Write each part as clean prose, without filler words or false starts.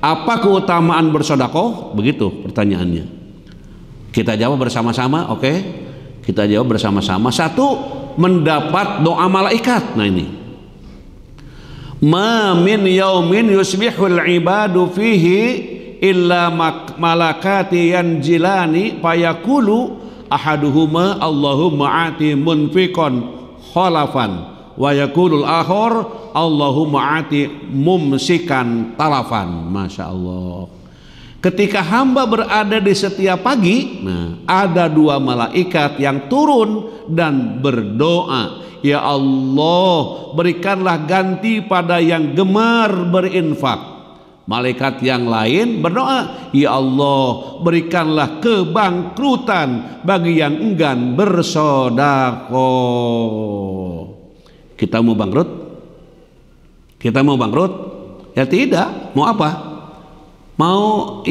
Apa keutamaan bersedekah? Begitu pertanyaannya. Kita jawab bersama-sama, oke? Kita jawab bersama-sama. Satu, mendapat doa malaikat. Nah ini. Ma min yaumin yusbihul ibadu fihi illa malakati yanjilani fayaqulu ahaduhuma Allahumma ati munfiqan khalafan wa yaqulul akhar Allahumma ati mumsikan talafan. Masya Allah. Ketika hamba berada di setiap pagi, nah, ada dua malaikat yang turun dan berdoa, ya Allah, berikanlah ganti pada yang gemar berinfak. Malaikat yang lain berdoa, ya Allah, berikanlah kebangkrutan bagi yang enggan bersedekah. Kita mau bangkrut? Kita mau bangkrut? Ya tidak. Mau apa? Mau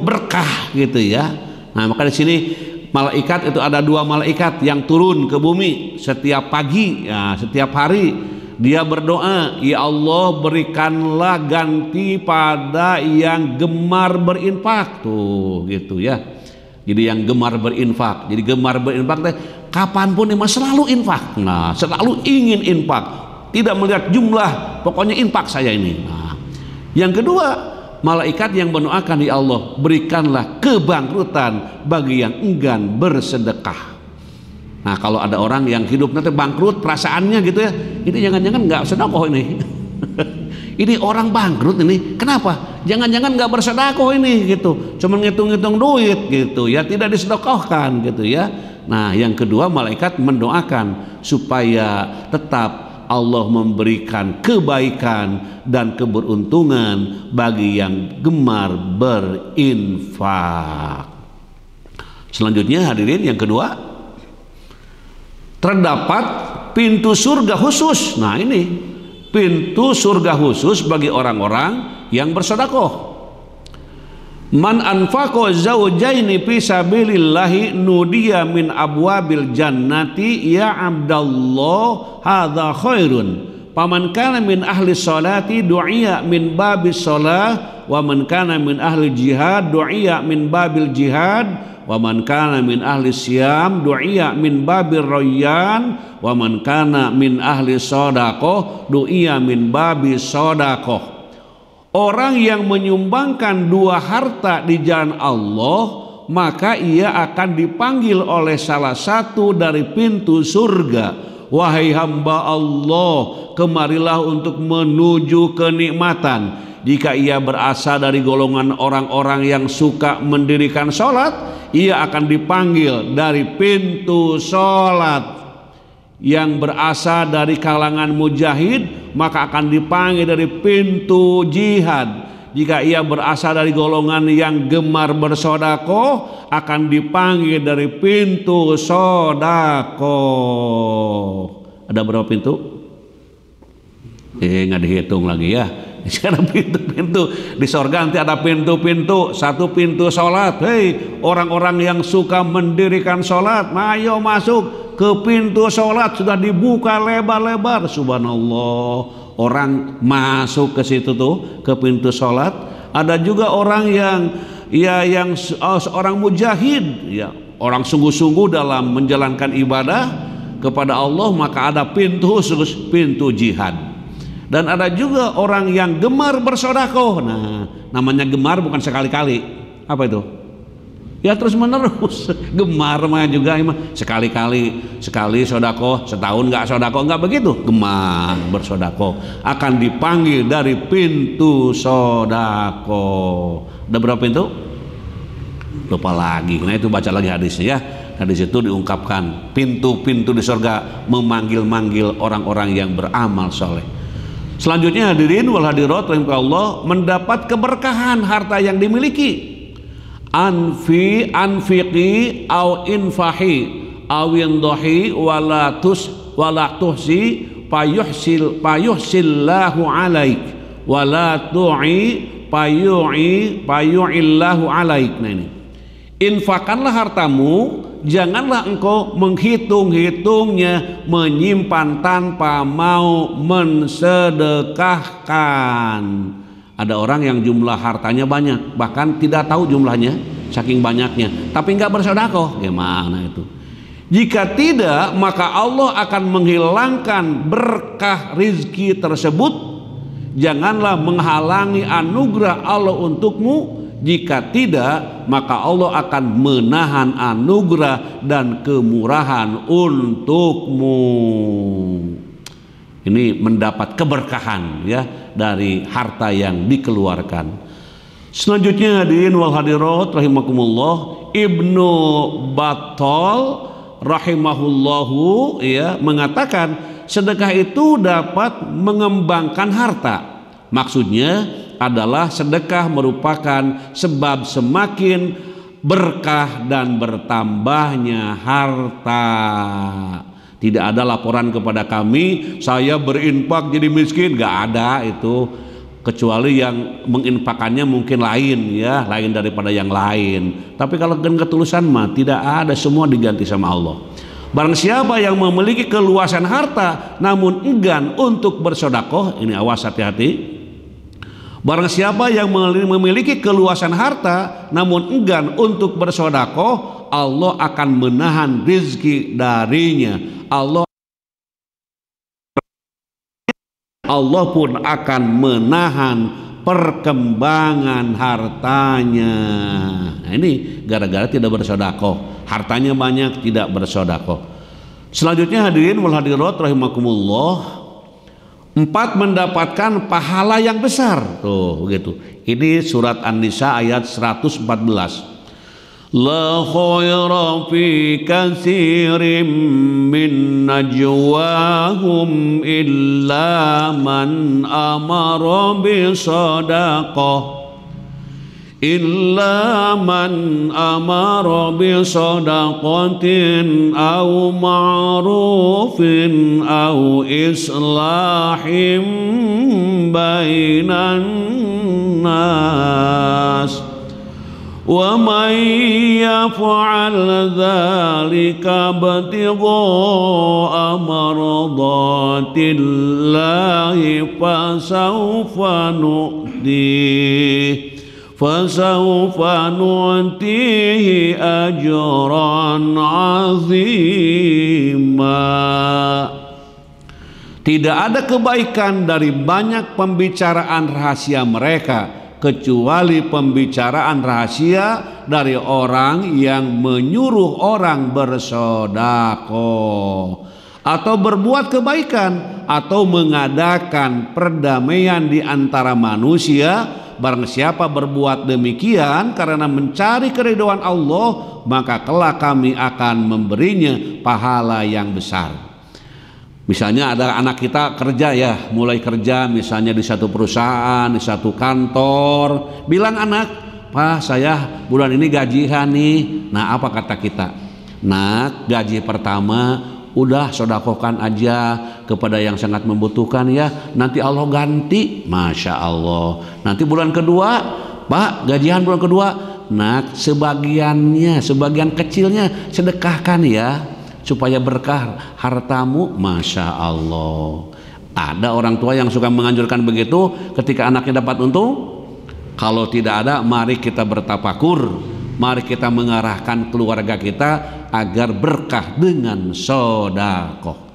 berkah gitu ya. Nah, maka di sini malaikat itu ada dua malaikat yang turun ke bumi setiap pagi, ya, setiap hari. Dia berdoa, ya Allah, berikanlah ganti pada yang gemar berinfak. Tuh gitu ya. Jadi yang gemar berinfak. Jadi gemar berinfak teh kapanpun emang selalu infak. Nah, selalu ingin infak, tidak melihat jumlah, pokoknya infak saya ini. Nah, yang kedua, malaikat yang mendoakan, ya Allah, berikanlah kebangkrutan bagi yang enggan bersedekah. Nah, kalau ada orang yang hidupnya bangkrut perasaannya gitu ya, ini jangan-jangan nggak sedekah ini. Ini orang bangkrut ini, kenapa? Jangan-jangan nggak bersedekah ini gitu, cuma ngitung-ngitung duit gitu ya, tidak disedekahkan gitu ya. Nah, yang kedua, malaikat mendoakan supaya tetap Allah memberikan kebaikan dan keberuntungan bagi yang gemar berinfak. Selanjutnya hadirin, yang kedua, terdapat pintu surga khusus. Nah ini pintu surga khusus bagi orang-orang yang bersedekah. Man anfaqa zawjaini fi sabilillahi nudiya min abwabil jannati ya abdallah hadza khairun. Paman kana min ahli sholati du'iya min babis sholah wa man kana min ahli jihad du'iya min babil jihad wa man kana min ahli siyam du'iya min babir rayyan wa man kana min ahli shadaqah du'iya min babis shadaqah. Orang yang menyumbangkan dua harta di jalan Allah, maka ia akan dipanggil oleh salah satu dari pintu surga. Wahai hamba Allah, kemarilah untuk menuju kenikmatan. Jika ia berasal dari golongan orang-orang yang suka mendirikan sholat, ia akan dipanggil dari pintu sholat. Yang berasal dari kalangan mujahid, maka akan dipanggil dari pintu jihad. Jika ia berasal dari golongan yang gemar bersedekah, akan dipanggil dari pintu sedekah. Ada berapa pintu? Nggak dihitung lagi ya. Sekarang pintu-pintu di sorga nanti ada pintu-pintu. Satu pintu sholat. Hei orang-orang yang suka mendirikan sholat, ayo masuk ke pintu sholat, sudah dibuka lebar-lebar. Subhanallah, orang masuk ke situ tuh, ke pintu sholat. Ada juga orang yang seorang mujahid, ya, orang sungguh-sungguh dalam menjalankan ibadah kepada Allah, maka ada pintu khusus, pintu jihad. Dan ada juga orang yang gemar bersedekah. Nah, namanya gemar bukan sekali-kali. Apa itu? Ya terus menerus. Gemar mah juga sekali sedekah, setahun nggak sedekah, nggak begitu. Gemar bersedekah akan dipanggil dari pintu sedekah. Ada berapa pintu? Lupa lagi. Nah itu baca lagi hadisnya ya. Hadis itu diungkapkan pintu-pintu di surga memanggil-manggil orang-orang yang beramal soleh. Selanjutnya hadirin wal hadirat rahimakumullah, mendapat keberkahan harta yang dimiliki. Anfiqi au infahi au indahi wala tuhsi payuhsillahu alaik wala tu'i payu'illahu alaik. Nah ini, infakkanlah hartamu, janganlah engkau menghitung-hitungnya, menyimpan tanpa mau mensedekahkan. Ada orang yang jumlah hartanya banyak, bahkan tidak tahu jumlahnya, saking banyaknya, tapi nggak bersedekah. Gimana itu? Jika tidak, maka Allah akan menghilangkan berkah rizki tersebut. Janganlah menghalangi anugerah Allah untukmu. Jika tidak, maka Allah akan menahan anugerah dan kemurahan untukmu. Ini mendapat keberkahan ya dari harta yang dikeluarkan. Selanjutnya hadirin wal hadirat rahimakumullah, Ibnu Battal rahimahullahu ya mengatakan sedekah itu dapat mengembangkan harta. Maksudnya adalah sedekah merupakan sebab semakin berkah dan bertambahnya harta. Tidak ada laporan kepada kami saya berinfak jadi miskin, nggak ada itu, kecuali yang menginfakannya mungkin lain ya, lain daripada yang lain. Tapi kalau ketulusan mah tidak ada, semua diganti sama Allah. Barang siapa yang memiliki keluasan harta namun enggan untuk bersedekah, ini awas hati-hati. Barang siapa yang memiliki keluasan harta namun enggan untuk bersedekah, Allah akan menahan rezeki darinya. Allah pun akan menahan perkembangan hartanya. Nah, ini gara-gara tidak bersedekah, hartanya banyak tidak bersedekah. Selanjutnya hadirin wal hadirat rahimakumullah, 4 mendapatkan pahala yang besar. Tuh begitu. Ini surat An-Nisa ayat 114. La khaira fi katsirin min najwahum illa man amara bi sadaqah sadaqatin aw ma'rufin aw islahim bainan nas wa man yaf'al dzalika ibtigha'a mardatillahi fasawfa nu'tihi ajran 'azima. Tidak ada kebaikan dari banyak pembicaraan rahasia mereka kecuali pembicaraan rahasia dari orang yang menyuruh orang bersedekah atau berbuat kebaikan atau mengadakan perdamaian di antara manusia. Barang siapa berbuat demikian karena mencari keridhaan Allah, maka kelak kami akan memberinya pahala yang besar. Misalnya ada anak kita kerja ya, mulai kerja misalnya di satu perusahaan, di satu kantor, bilang anak, Pak saya bulan ini gajian nih. Nah apa kata kita? Nak, gaji pertama udah sedekahkan aja kepada yang sangat membutuhkan ya, nanti Allah ganti. Masya Allah. Nanti bulan kedua, Pak gajian bulan kedua, nak sebagiannya, sebagian kecilnya sedekahkan ya, supaya berkah hartamu. Masya Allah. Ada orang tua yang suka menganjurkan begitu ketika anaknya dapat untung. Kalau tidak ada, mari kita bertafakur, mari kita mengarahkan keluarga kita agar berkah dengan sedekah.